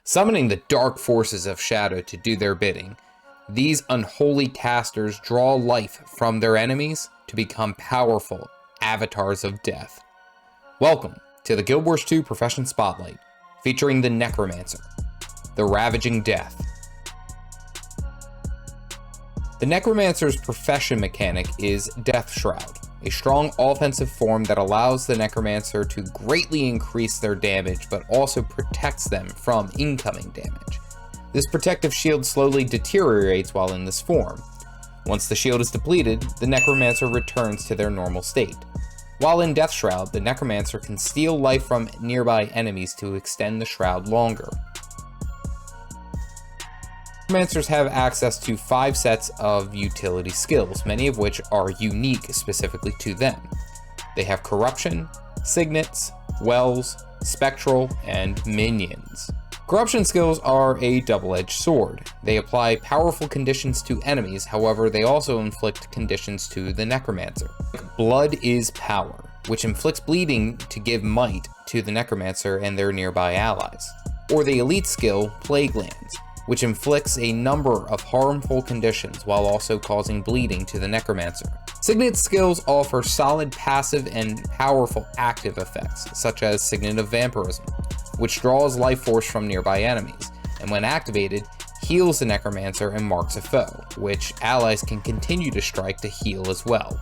Summoning the dark forces of shadow to do their bidding, these unholy casters draw life from their enemies to become powerful avatars of death. Welcome to the Guild Wars 2 Profession Spotlight, featuring the Necromancer, the Ravaging Death. The Necromancer's profession mechanic is Death Shroud, a strong offensive form that allows the Necromancer to greatly increase their damage but also protects them from incoming damage. This protective shield slowly deteriorates while in this form. Once the shield is depleted, the Necromancer returns to their normal state. While in Death Shroud, the Necromancer can steal life from nearby enemies to extend the shroud longer. Necromancers have access to 5 sets of utility skills, many of which are unique specifically to them. They have Corruption, Signets, Wells, Spectral, and Minions. Corruption skills are a double-edged sword. They apply powerful conditions to enemies, however they also inflict conditions to the Necromancer. Blood is Power, which inflicts bleeding to give might to the Necromancer and their nearby allies. Or the elite skill, Plague Lands, which inflicts a number of harmful conditions while also causing bleeding to the Necromancer. Signet skills offer solid passive and powerful active effects, such as Signet of Vampirism, which draws life force from nearby enemies, and when activated, heals the Necromancer and marks a foe, which allies can continue to strike to heal as well.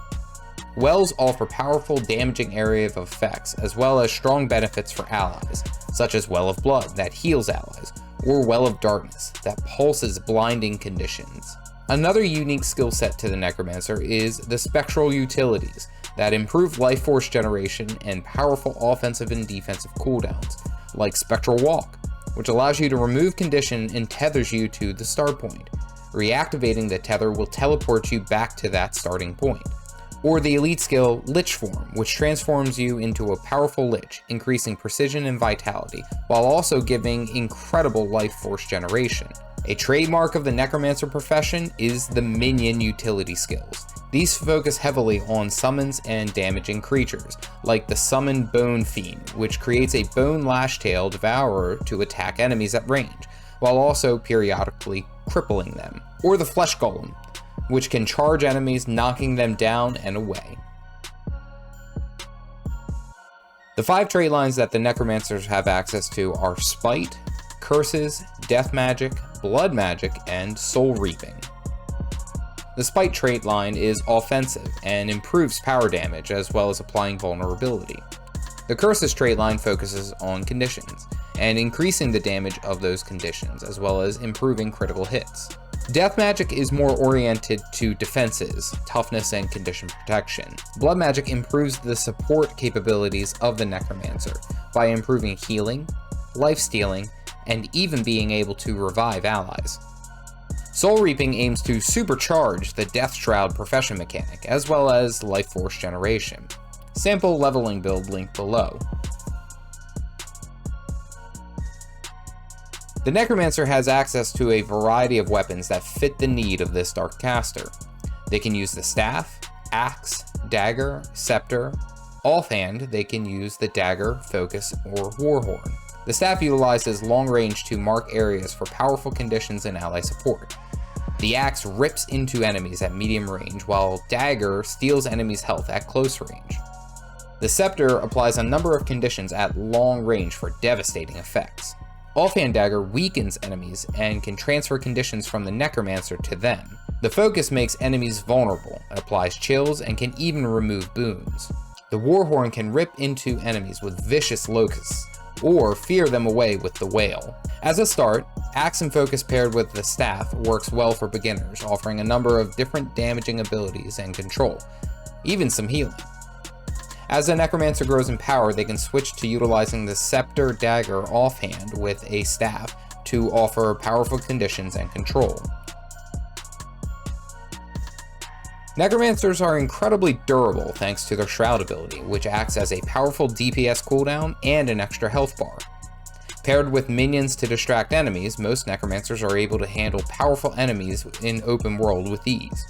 Wells offer powerful damaging area of effects, as well as strong benefits for allies, such as Well of Blood that heals allies, or Well of Darkness that pulses blinding conditions. Another unique skill set to the Necromancer is the Spectral Utilities that improve life force generation and powerful offensive and defensive cooldowns, like Spectral Walk, which allows you to remove condition and tethers you to the start point. Reactivating the tether will teleport you back to that starting point. Or the elite skill, Lich Form, which transforms you into a powerful Lich, increasing precision and vitality, while also giving incredible life force generation. A trademark of the Necromancer profession is the Minion utility skills. These focus heavily on summons and damaging creatures, like the Summon Bone Fiend, which creates a Bone Lashtail Devourer to attack enemies at range, while also periodically crippling them. Or the Flesh Golem, which can charge enemies, knocking them down and away. The 5 trait lines that the Necromancers have access to are Spite, Curses, Death Magic, Blood Magic, and Soul Reaping. The Spite trait line is offensive and improves power damage as well as applying vulnerability. The Curses trait line focuses on conditions and increasing the damage of those conditions as well as improving critical hits. Death Magic is more oriented to defenses, toughness, and condition protection. Blood Magic improves the support capabilities of the Necromancer by improving healing, life stealing, and even being able to revive allies. Soul Reaping aims to supercharge the Death Shroud profession mechanic, as well as life force generation. Sample leveling build linked below. The Necromancer has access to a variety of weapons that fit the need of this Dark Caster. They can use the Staff, Axe, Dagger, Scepter. Offhand, they can use the Dagger, Focus, or Warhorn. The Staff utilizes long range to mark areas for powerful conditions and ally support. The Axe rips into enemies at medium range, while Dagger steals enemies' health at close range. The Scepter applies a number of conditions at long range for devastating effects. Offhand Dagger weakens enemies and can transfer conditions from the Necromancer to them. The Focus makes enemies vulnerable, applies chills, and can even remove boons. The Warhorn can rip into enemies with vicious locusts, or fear them away with the Wail. As a start, Axe and Focus paired with the Staff works well for beginners, offering a number of different damaging abilities and control, even some healing. As the Necromancer grows in power, they can switch to utilizing the Scepter Dagger offhand with a Staff to offer powerful conditions and control. Necromancers are incredibly durable thanks to their Shroud ability, which acts as a powerful DPS cooldown and an extra health bar. Paired with minions to distract enemies, most Necromancers are able to handle powerful enemies in open world with ease.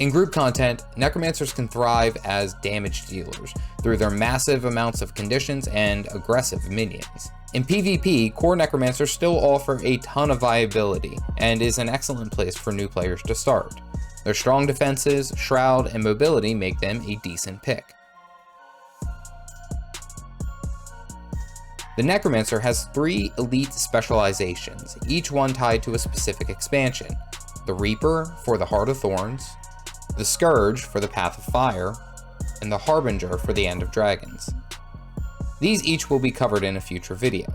In group content, Necromancers can thrive as damage dealers through their massive amounts of conditions and aggressive minions. In PvP, Core Necromancer still offer a ton of viability, and is an excellent place for new players to start. Their strong defenses, shroud, and mobility make them a decent pick. The Necromancer has 3 elite specializations, each one tied to a specific expansion. The Reaper for the Heart of Thorns, the Scourge for the Path of Fire, and the Harbinger for the End of Dragons. These each will be covered in a future video.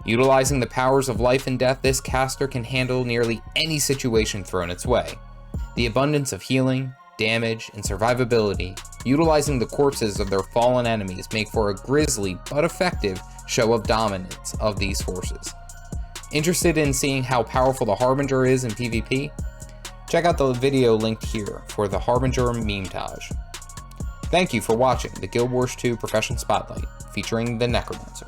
Utilizing the powers of life and death, this caster can handle nearly any situation thrown its way. The abundance of healing, damage, and survivability, utilizing the corpses of their fallen enemies, make for a grisly but effective show of dominance of these forces. Interested in seeing how powerful the Harbinger is in PvP? Check out the video linked here for the Harbinger memetage. Thank you for watching the Guild Wars 2 Profession Spotlight featuring the Necromancer.